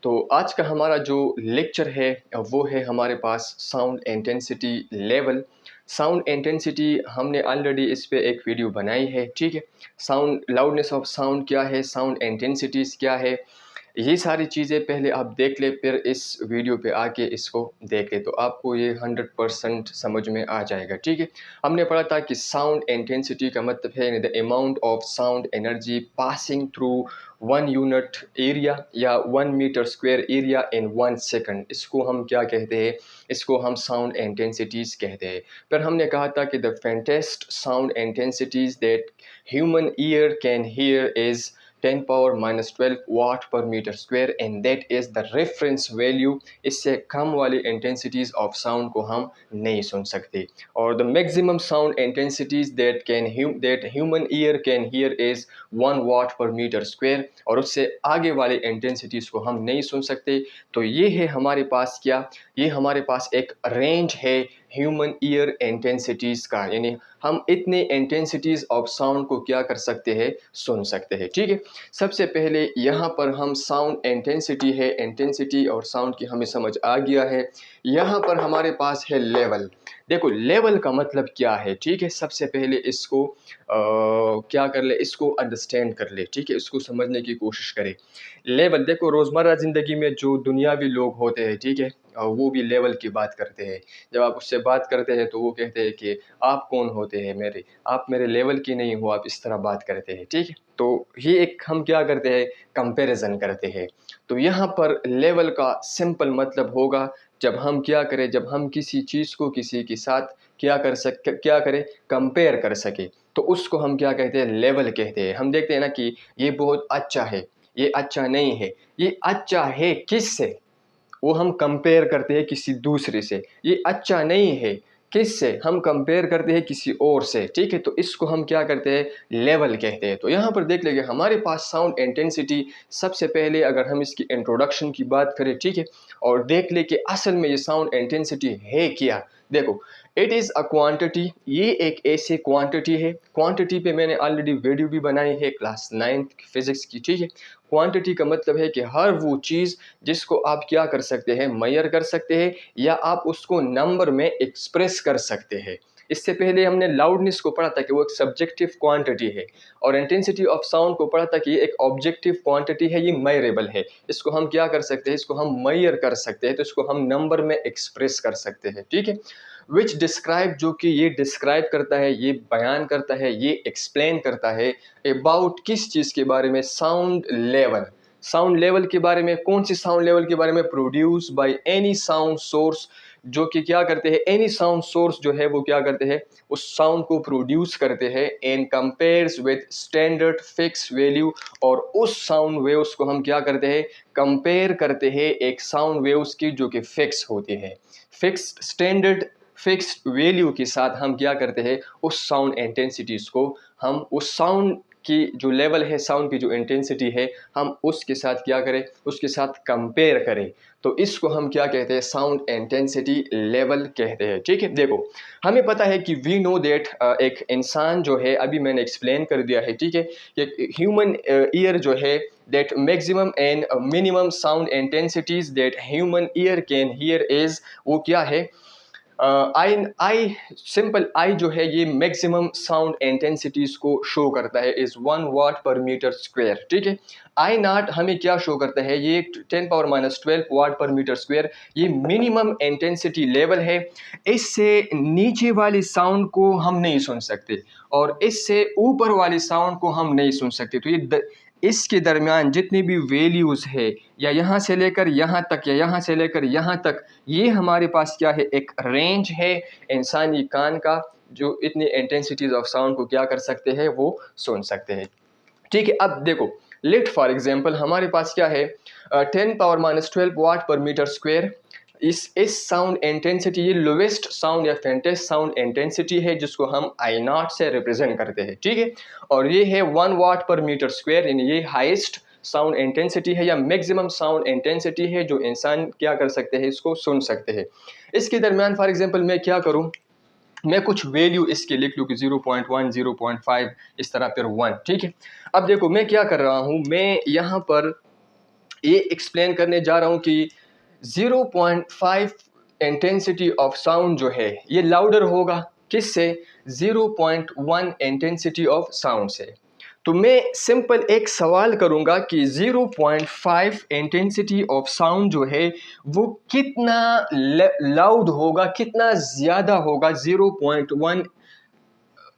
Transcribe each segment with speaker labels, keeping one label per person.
Speaker 1: तो आज का हमारा जो लेक्चर है वो है हमारे पास sound intensity level. Sound intensity हमने ऑलरेडी इस पे एक वीडियो बनाई है, ठीक है। साउंड लाउडनेस ऑफ साउंड क्या है, साउंड इंटेंसिटीज़ क्या है, ये सारी चीज़ें पहले आप देख ले, फिर इस वीडियो पे आके इसको देख ले तो आपको ये 100% समझ में आ जाएगा, ठीक है। हमने पढ़ा था कि साउंड इंटेंसिटी का मतलब है the amount of sound energy passing through 1 unit area या 1 metre square area in 1 second. इसको हम क्या कहते हैं, इसको हम साउंड इंटेंसिटीज़ कहते हैं। फिर हमने कहा था कि the faintest sound intensities that human ear can hear is 10⁻12 watt per metre square and that is the reference value. इससे कम वाली इंटेंसिटीज़ ऑफ साउंड को हम नहीं सुन सकते। और the maximum sound intensities that human ear can hear is 1 watt per metre square, और उससे आगे वाली इंटेंसिटीज़ को हम नहीं सुन सकते। तो ये है हमारे पास क्या, ये हमारे पास एक रेंज है ह्यूमन ईयर इंटेंसिटीज़ का, यानी हम इतने इंटेंसिटीज़ ऑफ साउंड को क्या कर सकते हैं, सुन सकते हैं, ठीक है। सबसे पहले यहाँ पर हम साउंड इंटेंसिटी है, इंटेंसिटी और साउंड की हमें समझ आ गया है। यहाँ पर हमारे पास है लेवल। देखो लेवल का मतलब क्या है, ठीक है। सबसे पहले इसको क्या कर ले, इसको अंडरस्टैंड कर ले, ठीक है, इसको समझने की कोशिश करें। लेवल देखो, रोज़मर्रा ज़िंदगी में जो दुनियावी लोग होते हैं, ठीक है, वो भी लेवल की बात करते हैं। जब आप उससे बात करते हैं तो वो कहते हैं कि आप कौन होते हैं मेरे, आप मेरे लेवल की नहीं हो, आप इस तरह बात करते हैं, ठीक है। तो ये एक हम क्या करते हैं, कंपैरिजन करते हैं। तो यहाँ पर लेवल का सिंपल मतलब होगा, जब हम क्या करें, जब हम किसी चीज़ को किसी के साथ क्या करें, कंपेयर कर सके, तो उसको हम क्या कहते हैं, लेवल कहते हैं। हम देखते हैं ना कि ये बहुत अच्छा है, ये अच्छा नहीं है, ये अच्छा है किससे, वो हम कंपेयर करते हैं किसी दूसरे से। ये अच्छा नहीं है किससे, हम कंपेयर करते हैं किसी और से, ठीक है। तो इसको हम क्या करते हैं, लेवल कहते हैं। तो यहाँ पर देख लेंगे हमारे पास साउंड इंटेंसिटी। सबसे पहले अगर हम इसकी इंट्रोडक्शन की बात करें, ठीक है, और देख ले कि असल में ये साउंड इंटेंसिटी है क्या। देखो, इट इज़ अ क्वांटिटी, ये एक ऐसी क्वांटिटी है। क्वांटिटी पे मैंने ऑलरेडी वीडियो भी बनाई है क्लास 9 फिजिक्स की, ठीक है। क्वांटिटी का मतलब है कि हर वो चीज़ जिसको आप क्या कर सकते हैं, मेजर कर सकते हैं, या आप उसको नंबर में एक्सप्रेस कर सकते हैं। इससे पहले हमने लाउडनेस को पढ़ा था कि वो एक सब्जेक्टिव क्वांटिटी है, और इंटेंसिटी ऑफ साउंड को पढ़ा था कि ये एक ऑब्जेक्टिव क्वांटिटी है, ये मेजरेबल है। इसको हम क्या कर सकते हैं, इसको हम मेजर कर सकते हैं, तो इसको हम नंबर में एक्सप्रेस कर सकते हैं, ठीक है। विच डिस्क्राइब, जो कि ये डिस्क्राइब करता है, ये बयान करता है, ये एक्सप्लेन करता है अबाउट किस चीज़ के बारे में, साउंड लेवल। साउंड लेवल के बारे में, कौन सी साउंड लेवल के बारे में, produce by any sound source, जो कि क्या करते हैं, एनी साउंड सोर्स जो है वो क्या करते हैं, उस साउंड को प्रोड्यूस करते हैं and compares with standard fix value, और उस साउंड वेव्स को हम क्या करते हैं, कंपेयर करते हैं एक साउंड वेव्स की जो कि फिक्स होती है। फिक्स्ड स्टैंडर्ड फिक्स्ड वैल्यू के साथ हम क्या करते हैं, उस साउंड इंटेंसिटीज़ को, हम उस साउंड की जो लेवल है, साउंड की जो इंटेंसिटी है, हम उसके साथ क्या करें, उसके साथ कंपेयर करें। तो इसको हम क्या कहते हैं, साउंड इंटेंसिटी लेवल कहते हैं, ठीक है। देखो, हमें पता है कि वी नो दैट एक इंसान जो है, अभी मैंने एक्सप्लेन कर दिया है, ठीक है, कि ह्यूमन ईयर जो है, that maximum and minimum sound intensities that human ear can here is, वो क्या है, आई सिंपल आई जो है, ये मैक्सिमम साउंड इंटेंसिटीज को शो करता है, is 1 watt per metre square, ठीक है। आई नॉट हमें क्या शो करता है, ये 10⁻12 वाट पर मीटर स्क्वायर, ये मिनिमम इंटेंसिटी लेवल है। इससे नीचे वाली साउंड को हम नहीं सुन सकते, और इससे ऊपर वाली साउंड को हम नहीं सुन सकते। तो इसके दरमियान जितनी भी वैल्यूज़ है, या यहाँ से लेकर यहाँ तक, या यहाँ से लेकर यहाँ तक, ये हमारे पास क्या है, एक रेंज है इंसानी कान का, जो इतनी इंटेंसिटीज ऑफ साउंड को क्या कर सकते हैं, वो सुन सकते हैं, ठीक है। अब देखो, लेट फॉर एग्जांपल हमारे पास क्या है, 10⁻12 वाट पर मीटर स्क्वायर। इस साउंड इंटेंसिटी, ये लोवेस्ट साउंड या फेंटेस्ट साउंड इंटेंसिटी है, जिसको हम आई नॉट से रिप्रेजेंट करते हैं, ठीक है। और ये है 1 वाट पर मीटर स्क्वायर, यानी ये हाईएस्ट साउंड इंटेंसिटी है, या मैक्सिमम साउंड इंटेंसिटी है, जो इंसान क्या कर सकते हैं, इसको सुन सकते हैं। इसके दरमियान फॉर एग्जांपल मैं क्या करूं, मैं कुछ वैल्यू इसके लिख लूँ कि 0.1, 0.5, इस तरह फिर 1, ठीक है। अब देखो मैं क्या कर रहा हूँ, मैं यहाँ पर ये एक्सप्लेन करने जा रहा हूँ कि 0.5 इंटेंसिटी ऑफ साउंड जो है ये लाउडर होगा किससे, 0.1 इंटेंसिटी ऑफ साउंड से। तो मैं सिंपल एक सवाल करूंगा कि 0.5 इंटेंसिटी ऑफ साउंड जो है वो कितना लाउड होगा, कितना ज़्यादा होगा 0.1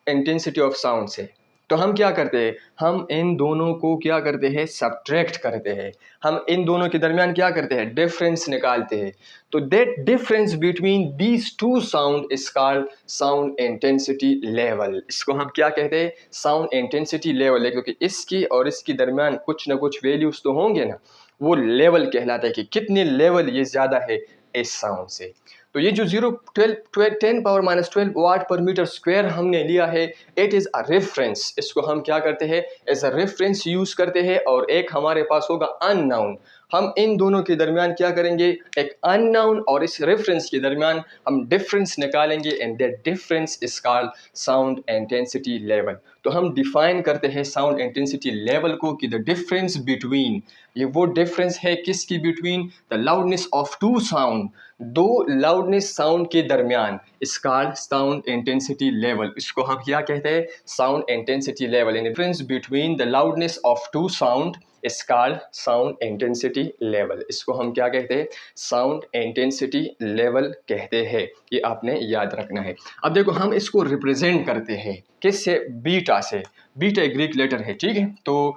Speaker 1: इंटेंसिटी ऑफ साउंड से। तो हम क्या करते हैं, हम इन दोनों को क्या करते हैं, सब्ट्रैक्ट करते हैं। हम इन दोनों के दरमियान क्या करते हैं, डिफरेंस निकालते हैं। तो that difference between these two sound is called sound intensity level. इसको हम क्या कहते हैं, साउंड इंटेंसिटी लेवल है, क्योंकि इसकी और इसके दरमियान कुछ ना कुछ वैल्यूज तो होंगे ना, वो लेवल कहलाता है कि कितने लेवल ये ज़्यादा है इस साउंड से। तो ये जो 10⁻12 वाट पर मीटर स्क्वायर हमने लिया है, इट इज़ अ रेफरेंस। इसको हम क्या करते हैं, एज अ रेफरेंस यूज़ करते हैं। और एक हमारे पास होगा अननाउन, हम इन दोनों के दरमियान क्या करेंगे, एक अननाउन और इस रेफरेंस के दरमियान हम डिफरेंस निकालेंगे, and that difference is called sound intensity level. तो हम डिफाइन करते हैं साउंड इंटेंसिटी लेवल को कि द डिफरेंस बिटवीन, ये वो डिफरेंस है किसकी, between the loudness of two sound, दो लाउडनेस साउंड के दरमियान, इस कॉल्ड साउंड इंटेंसिटी लेवल। इसको हम क्या कहते हैं, sound intensity level. In difference between the loudness of two sound is called sound intensity level. इसको हम क्या कहते हैं, साउंड इंटेंसिटी लेवल कहते हैं। ये आपने याद रखना है। अब देखो हम इसको रिप्रेजेंट करते हैं किससे, बीटा से। बीटा एक ग्रीक लेटर है, ठीक है। तो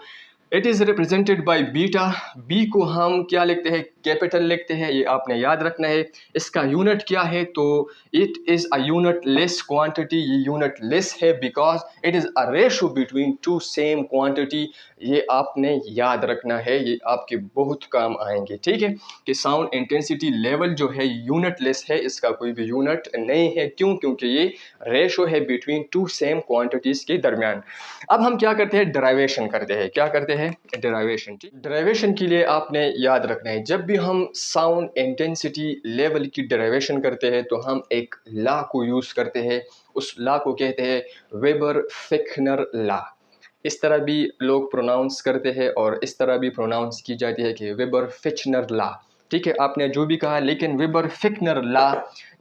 Speaker 1: it is represented by beta. B को हम क्या लिखते हैं, कैपिटल लिखते हैं, ये आपने याद रखना है। इसका यूनिट क्या है, तो it is a unit less quantity. ये यूनिट लेस है because it is a ratio between two same quantity. ये आपने याद रखना है, ये आपके बहुत काम आएंगे, ठीक है। कि साउंड इंटेंसिटी लेवल जो है यूनिट लेस है, इसका कोई भी यूनिट नहीं है। क्यों, क्योंकि ये रेशो है बिटवीन टू सेम क्वांटिटीज़ के दरमियान। अब हम क्या करते हैं, डेरिवेशन करते हैं। क्या करते हैं, डेरिवेशन। डेरिवेशन के लिए आपने याद रखना है, जब भी हम साउंड इंटेंसिटी लेवल की डेरिवेशन करते हैं तो हम एक लॉ को यूज़ करते हैं। उस लॉ को कहते हैं वेबर-फिश्नर लॉ। इस तरह भी लोग प्रोनाउंस करते हैं और इस तरह भी प्रोनाउंस की जाती है कि वेबर-फिश्नर लॉ। ठीक है, आपने जो भी कहा, लेकिन वेबर-फिश्नर लॉ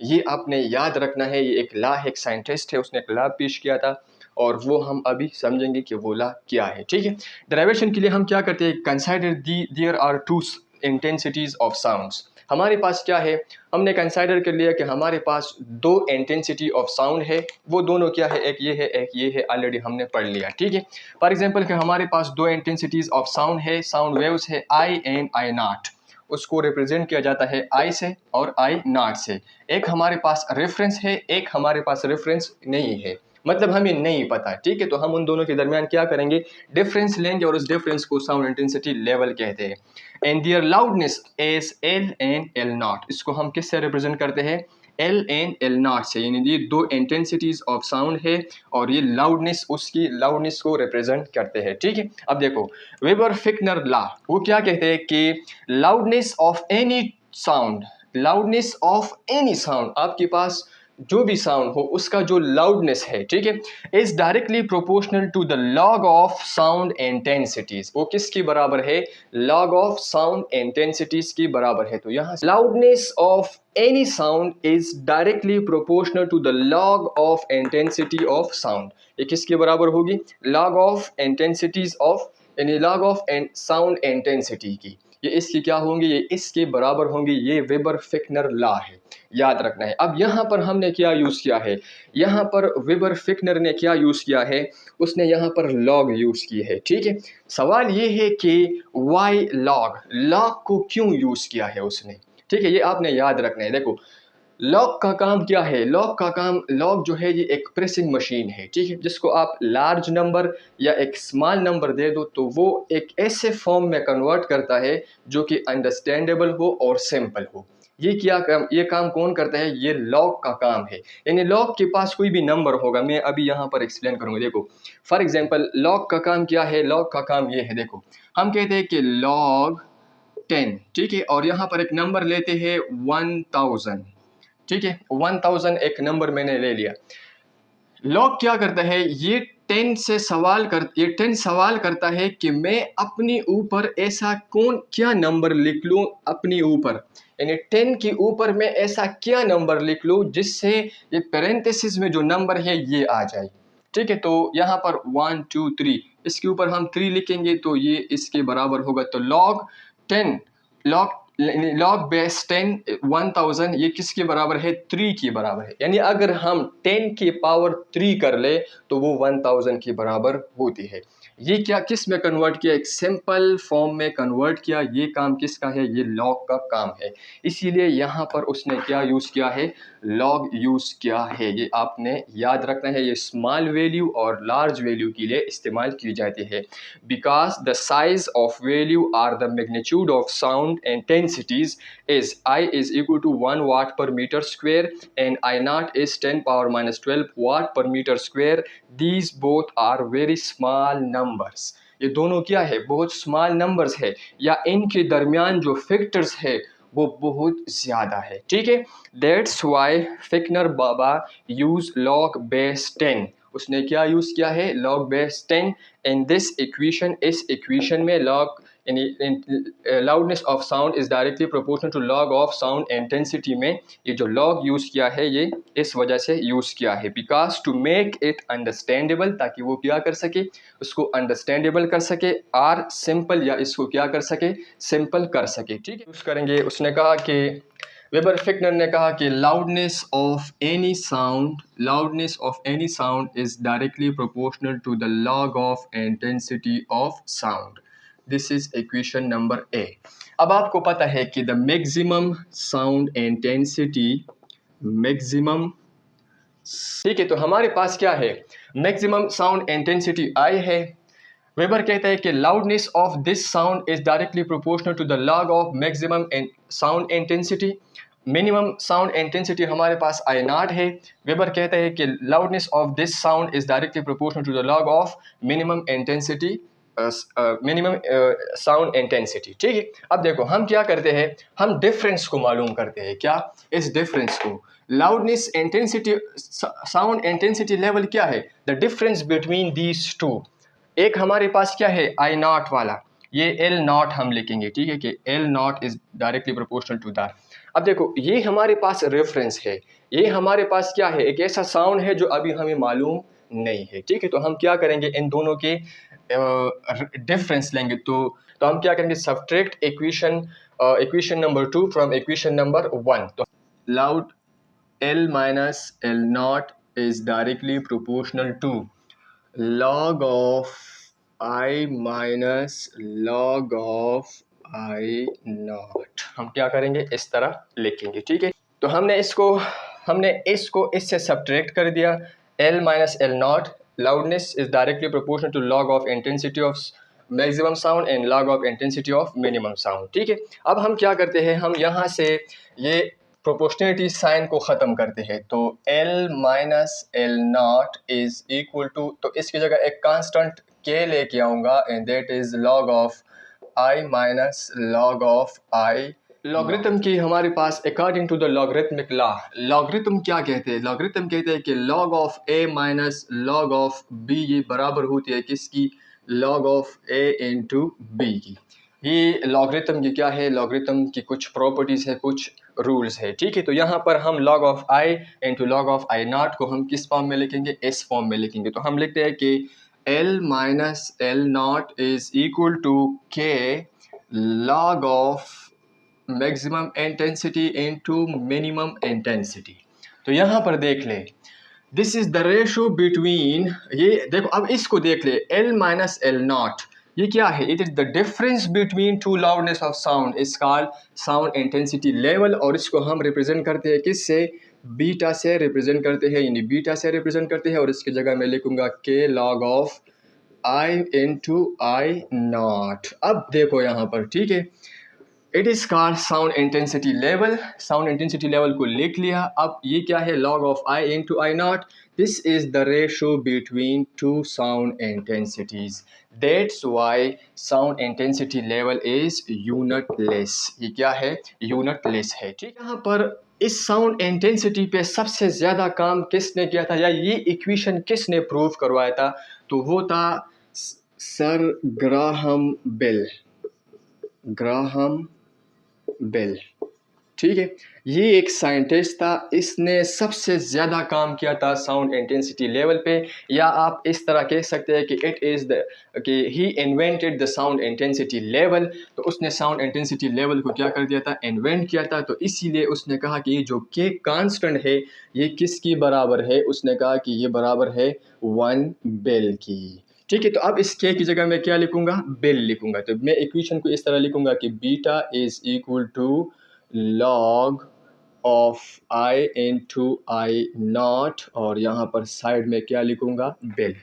Speaker 1: ये आपने याद रखना है। ये एक लॉ है, एक साइंटिस्ट है, उसने एक लॉ पेश किया था और वो हम अभी समझेंगे कि वो लॉ क्या है, ठीक है। डेरिवेशन के लिए हम क्या करते हैं, consider there are two intensities of sounds. हमारे पास क्या है, हमने कंसाइडर कर लिया कि हमारे पास दो इंटेंसिटी ऑफ साउंड है। वो दोनों क्या है, एक ये है, एक ये है, ऑलरेडी हमने पढ़ लिया, ठीक है। फॉर एग्जांपल कि हमारे पास दो इंटेंसिटीज ऑफ साउंड है, साउंड वेव्स है आई एंड आई नॉट। उसको रिप्रेजेंट किया जाता है आई से और आई नॉट से। एक हमारे पास रेफरेंस है, एक हमारे पास रेफरेंस नहीं है, मतलब हमें नहीं पता, ठीक है। तो हम उन दोनों के दरमियान क्या करेंगे, डिफरेंस लेंगे और उस डिफरेंस को साउंड इंटेंसिटी लेवल कहते हैं। And their loudness is L and L not. इसको हम किससे रिप्रेजेंट करते हैं, एल एंड एल नॉट से। यानी ये दो इंटेंसिटीज ऑफ साउंड है और ये लाउडनेस, उसकी लाउडनेस को रिप्रेजेंट करते हैं, ठीक है। अब देखो वेबर-फिश्नर लॉ वो क्या कहते हैं कि loudness of any sound, loudness of any sound, आपके पास जो भी साउंड हो उसका जो लाउडनेस है, ठीक है, is directly proportional to the log of sound intensities. वो किसकी बराबर है, लॉग ऑफ साउंड इंटेंसिटीज की बराबर है। तो यहाँ loudness of any sound is directly proportional to the log of intensity of sound. ये किसके बराबर होगी, लॉग ऑफ इंटेंसिटीज ऑफ, यानी लॉग ऑफ साउंड इंटेंसिटी की, ये इसकी क्या होंगी, ये इसके बराबर होंगी। ये वेबर-फिश्नर लॉ है, याद रखना है। अब यहाँ पर हमने क्या यूज़ किया है, यहाँ पर वेबर-फिश्नर ने क्या यूज़ किया है, उसने यहाँ पर लॉग यूज़ की है, ठीक है। सवाल ये है कि वाई लॉग, लॉग को क्यों यूज़ किया है उसने, ठीक है, ये आपने याद रखना है। देखो लॉग का काम क्या है, लॉग का काम, लॉग जो है ये एक प्रेसिंग मशीन है, ठीक है, जिसको आप लार्ज नंबर या एक स्मॉल नंबर दे दो तो वो एक ऐसे फॉर्म में कन्वर्ट करता है जो कि अंडरस्टैंडेबल हो और सिंपल हो। ये क्या काम, ये काम कौन करता है, ये लॉग का काम है। यानी लॉग के पास कोई भी नंबर होगा, मैं अभी यहाँ पर एक्सप्लेन करूँगा। देखो फॉर एग्जांपल लॉग का काम क्या है, लॉग का काम ये है, देखो हम कहते हैं कि log 10, ठीक है, और यहाँ पर एक नंबर लेते हैं 1000, ठीक है, 1000 एक नंबर मैंने ले लिया। लॉग क्या करता है, ये 10 से ये 10 सवाल करता है कि मैं अपने ऊपर ऐसा क्या नंबर लिख लूँ अपने ऊपर, यानी 10 के ऊपर मैं ऐसा क्या नंबर लिख लूँ जिससे ये पेरेंथेसिस में जो नंबर है ये आ जाए। ठीक है, तो यहाँ पर 1 2 3, इसके ऊपर हम 3 लिखेंगे तो ये इसके बराबर होगा। तो log 10 log बेस 10 1000 ये किसके बराबर है? 3 के बराबर है। यानी अगर हम 10 की पावर 3 कर ले तो वो 1000 के बराबर होती है। ये क्या किस में कन्वर्ट किया? एक सिंपल फॉर्म में कन्वर्ट किया। ये काम किसका है? ये लॉग का काम है। इसीलिए यहाँ पर उसने क्या यूज़ किया है? लॉग यूज़ किया है। ये आपने याद रखना है। ये स्मॉल वैल्यू और लार्ज वैल्यू के लिए इस्तेमाल की जाती है। Because the size of value are the magnitude of sound intensities is I is equal to 1 watt per meter square and I naught is 10 power minus 12 watt per meter square. These both are very small numbers. ये दोनों क्या है? बहुत small numbers है, या इनके दरमियान जो फैक्टर्स है वो बहुत ज़्यादा है। ठीक है, दैट्स वाई फिकनर बाबा यूज लॉग बेस 10। उसने क्या यूज़ किया है? Log base 10। And this equation, इस इक्वेशन में log loudness of sound is directly proportional to log of sound intensity में ये जो लॉग यूज़ किया है ये इस वजह से यूज़ किया है, because to make it understandable, ताकि वो क्या कर सके? उसको अंडरस्टैंडेबल कर सके, आर सिंपल, या इसको क्या कर सके? सिंपल कर सके। ठीक है, यूज़ करेंगे। उसने कहा कि वेबर फिकनर ने कहा कि loudness of any sound is directly proportional to the log of intensity of sound. This is equation number A. अब आपको पता है कि द मैक्सिमम साउंड इंटेंसिटी, ठीक है, तो हमारे पास क्या है? मैक्सिमम साउंड इंटेंसिटी आई है। वेबर कहता है कि loudness of this sound is directly proportional to the log of maximum sound intensity. Minimum sound intensity हमारे पास आई नॉट है। वेबर कहता है कि loudness of this sound is directly proportional to the log of minimum intensity, minimum sound intensity. ठीक है, अब देखो हम क्या करते हैं? हम डिफरेंस को मालूम करते हैं। क्या? इस डिफरेंस को, loudness intensity sound intensity level क्या है? The difference between these two. एक हमारे पास क्या है? आई नॉट वाला, ये एल नॉट हम लिखेंगे। ठीक है, कि L not is directly proportional to that. अब देखो ये हमारे पास रेफरेंस है, ये हमारे पास क्या है? एक ऐसा साउंड है जो अभी हमें मालूम नहीं है। ठीक है, तो हम क्या करेंगे? इन दोनों के डिफरेंस लेंगे। तो हम क्या करेंगे? Subtract equation number 2 from equation number 1। तो loud L minus L not is directly proportional to log of I minus log of I not. हम क्या करेंगे? इस तरह लिखेंगे। ठीक है, तो हमने इसको इससे सब्ट्रैक्ट कर दिया। L minus L not, loudness is directly proportional to log of intensity of maximum sound and log of intensity of minimum sound. ठीक है, अब हम क्या करते हैं? हम यहाँ से ये प्रोपोर्शनलिटी साइन को ख़त्म करते हैं। तो L minus L not is equal to, तो इसकी जगह एक कांस्टेंट K लेके आऊँगा and that is log of I minus log of I। Logarithm की हमारे पास according to the logarithmic law, logarithm क्या कहते हैं? लॉगरिथम कहते हैं कि log of A minus log of B ये बराबर होती है किसकी? log of A into B की। ये लॉगरिथम की क्या है? लॉगरिथम की कुछ प्रॉपर्टीज़ है, कुछ रूल्स है। ठीक है, तो यहाँ पर हम log of I into log of I not को हम किस फॉर्म में लिखेंगे? इस फॉर्म में लिखेंगे। तो हम लिखते हैं कि L minus L not is equal to K log of maximum intensity into minimum intensity. तो यहाँ पर देख ले, this is the ratio between, ये देखो अब इसको देख ले, L माइनस एल नॉट ये क्या है? It is the difference between two loudness of sound is called sound intensity level. और इसको हम रिप्रेजेंट करते हैं किससे? बीटा से रिप्रेजेंट करते हैं, यानी बीटा से रिप्रेजेंट करते हैं। और इसकी जगह मैं लिखूंगा K log of I into I not. अब देखो यहाँ पर, ठीक है, it is called sound intensity level. Sound intensity level को लिख लिया। अब ये क्या है? log of I into I not. This is the ratio between two sound intensities. That's why sound intensity level is unitless. ये क्या है? यूनिटलेस है। ठीक, यहाँ पर इस साउंड इंटेंसिटी पे सबसे ज़्यादा काम किसने किया था या ये इक्वेशन किसने प्रूव करवाया था? तो वो था सर ग्राहम बेल। ठीक है, ये एक साइंटिस्ट था, इसने सबसे ज़्यादा काम किया था साउंड इंटेंसिटी लेवल पे, या आप इस तरह कह सकते हैं कि इट इज़ द कि he invented the sound intensity level. तो उसने साउंड इंटेंसिटी लेवल को क्या कर दिया था, इन्वेंट किया था। तो इसीलिए उसने कहा कि ये जो के कांस्टेंट है ये किसकी बराबर है, उसने कहा कि ये बराबर है 1 बेल की। ठीक है, तो अब इस के की जगह मैं क्या लिखूंगा, बेल लिखूंगा। तो मैं इक्वेशन को इस तरह लिखूंगा कि beta is equal to log of I into I not, और यहाँ पर साइड में क्या लिखूंगा, bel.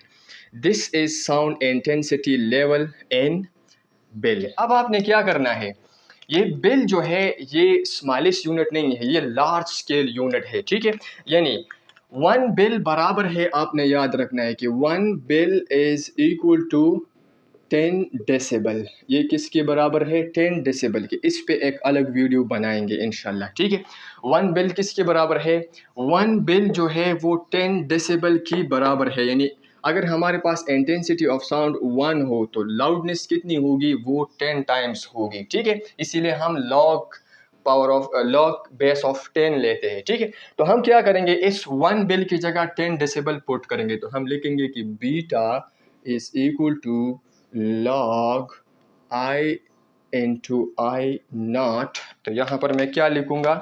Speaker 1: This is sound intensity level in bel. अब आपने क्या करना है, ये बेल जो है ये स्मॉलेस्ट यूनिट नहीं है, ये लार्ज स्केल यूनिट है। ठीक है, यानी 1 बेल बराबर है, आपने याद रखना है कि 1 bel is equal to 10 decibel. ये किसके बराबर है, 10 डेसिबल के। इस पे एक अलग वीडियो बनाएंगे इंशाल्लाह। ठीक है, 1 बेल किसके बराबर है, 1 बेल जो है वो 10 डेसिबल की बराबर है। यानी अगर हमारे पास इंटेंसिटी ऑफ साउंड 1 हो तो लाउडनेस कितनी होगी, वो 10 टाइम्स होगी। ठीक है, इसीलिए हम लॉग बेस ऑफ 10 लेते हैं। ठीक है, तो हम क्या करेंगे, इस 1 बेल की जगह 10 डेसिबल पुट करेंगे। तो हम लिखेंगे कि beta is equal to log I into I not. तो यहाँ पर मैं क्या लिखूँगा,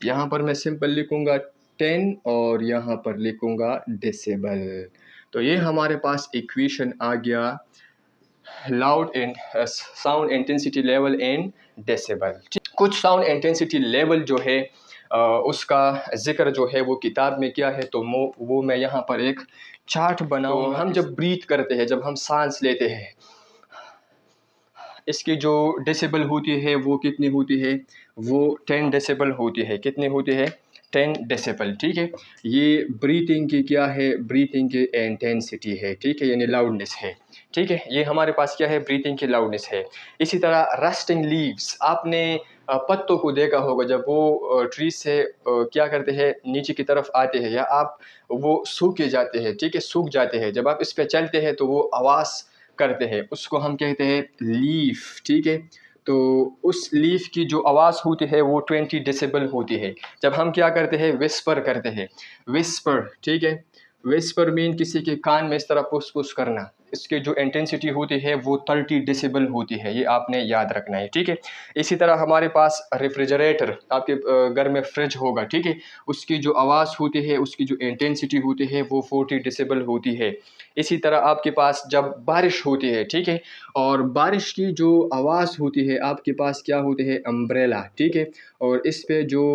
Speaker 1: यहाँ पर मैं सिंपल लिखूँगा 10 और यहाँ पर लिखूँगा डेसिबल। तो ये हमारे पास इक्वेशन आ गया लाउड इन साउंड इंटेंसिटी लेवल इन डेसिबल। कुछ साउंड इंटेंसिटी लेवल जो है उसका जिक्र जो है वो किताब में किया है, तो वो मैं यहाँ पर एक चार्ट बनाऊँ। तो हम जब ब्रीथ करते हैं, जब हम सांस लेते हैं, इसकी जो डेसिबल होती है वो कितनी होती है, वो 10 डेसिबल होती है। कितनी होती है, 10 डेसिबल। ठीक है, ये ब्रीथिंग की क्या है, ब्रीथिंग की इंटेंसिटी है। ठीक है, यानी लाउडनेस है। ठीक है, ये हमारे पास क्या है, ब्रीथिंग की लाउडनेस है। इसी तरह रस्टिंग लीव्स, आपने पत्तों को देखा होगा, जब वो ट्री से क्या करते हैं, नीचे की तरफ आते हैं, या आप वो सूखे जाते हैं। ठीक है, सूख जाते हैं, जब आप इस पे चलते हैं तो वो आवाज़ करते हैं, उसको हम कहते हैं लीफ। ठीक है, तो उस लीफ की जो आवाज़ होती है वो 20 डेसिबल होती है। जब हम क्या करते हैं, विस्पर करते हैं, विस्पर। ठीक है, विस्पर मीन किसी के कान में इस तरह पुश पुश करना, इसकी जो इंटेंसिटी होती है वो 30 डेसिबल होती है। ये आपने याद रखना है। ठीक है, इसी तरह हमारे पास रेफ्रिजरेटर, आपके घर में फ्रिज होगा। ठीक है, उसकी जो आवाज़ होती है, उसकी जो इंटेंसिटी होती है वो 40 डेसिबल होती है। इसी तरह आपके पास जब बारिश होती है, ठीक है, और बारिश की जो आवाज़ होती है, आपके पास क्या होते हैं, अम्ब्रेला। ठीक है, और इस पे जो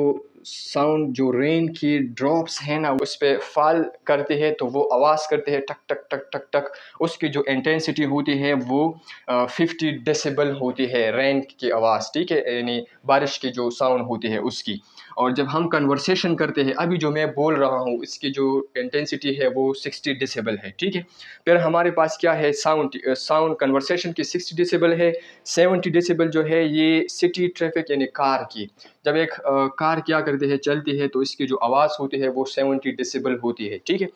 Speaker 1: साउंड, जो रेन की ड्रॉप्स हैं ना, उस पे फॉल करते हैं तो वो आवाज़ करते हैं टक टक टक टक टक। उसकी जो इंटेंसिटी होती है वो 50 डेसिबल होती है, रेन की आवाज़। ठीक है, यानी बारिश की जो साउंड होती है उसकी। और जब हम कन्वर्सेशन करते हैं, अभी जो मैं बोल रहा हूँ, इसकी जो इंटेंसिटी है वो 60 डेसिबल है। ठीक है, फिर हमारे पास क्या है, साउंड कन्वर्सेशन की 60 डेसिबल है। 70 डेसिबल जो है ये सिटी ट्रैफिक यानी कार की, जब एक कार क्या करती है, चलती है, तो इसकी जो आवाज़ होती है वो 70 डेसिबल होती है। ठीक है,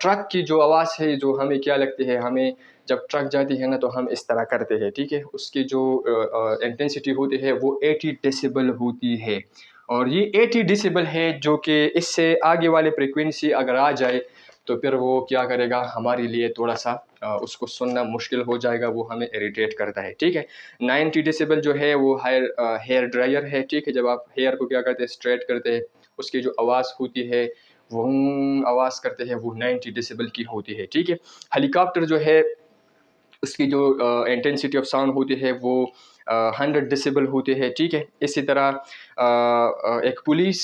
Speaker 1: ट्रक की जो आवाज़ है, जो हमें क्या लगती है, हमें जब ट्रक जाती है ना तो हम इस तरह करते हैं। ठीक है, उसकी जो इंटेंसिटी होती है वो 80 डेसिबल होती है। और ये 80 डेसिबल है, जो कि इससे आगे वाले फ्रिक्वेंसी अगर आ जाए तो फिर वो क्या करेगा, हमारे लिए थोड़ा सा उसको सुनना मुश्किल हो जाएगा, वो हमें इरिटेट करता है। ठीक है, 90 डेसिबल जो है वो हेयर ड्रायर है। ठीक है, जब आप हेयर को क्या करते हैं, स्ट्रेट करते हैं, उसकी जो आवाज़ होती है वो आवाज़ करते हैं, वो 90 डेसिबल की होती है। ठीक है, हेलीकॉप्टर जो है उसकी जो इंटेंसिटी ऑफ साउंड होती है वो 100 डेसिबल होती है। ठीक है, इसी तरह एक पुलिस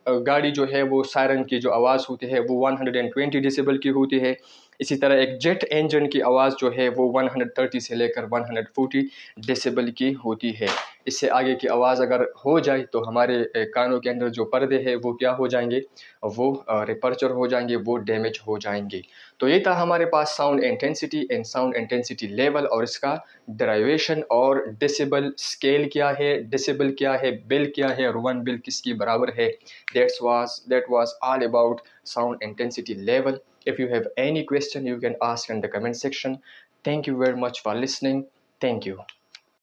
Speaker 1: गाड़ी जो है वो सायरन की जो आवाज़ होती है वो 120 डेसिबल की होती है। इसी तरह एक जेट इंजन की आवाज़ जो है वो 130 से लेकर 140 डेसिबल की होती है। इससे आगे की आवाज़ अगर हो जाए तो हमारे कानों के अंदर जो पर्दे हैं वो क्या हो जाएंगे, वो रिपर्चर हो जाएंगे, वो डैमेज हो जाएंगे। तो ये था हमारे पास sound intensity and sound intensity level और इसका डराइवेशन और डेसिबल स्केल क्या है, डेसिबल क्या है, बिल क्या है और 1 बिल किसकी बराबर है। That was all about sound intensity level. If you have any question, you can ask in the comment section. Thank you very much for listening. Thank you.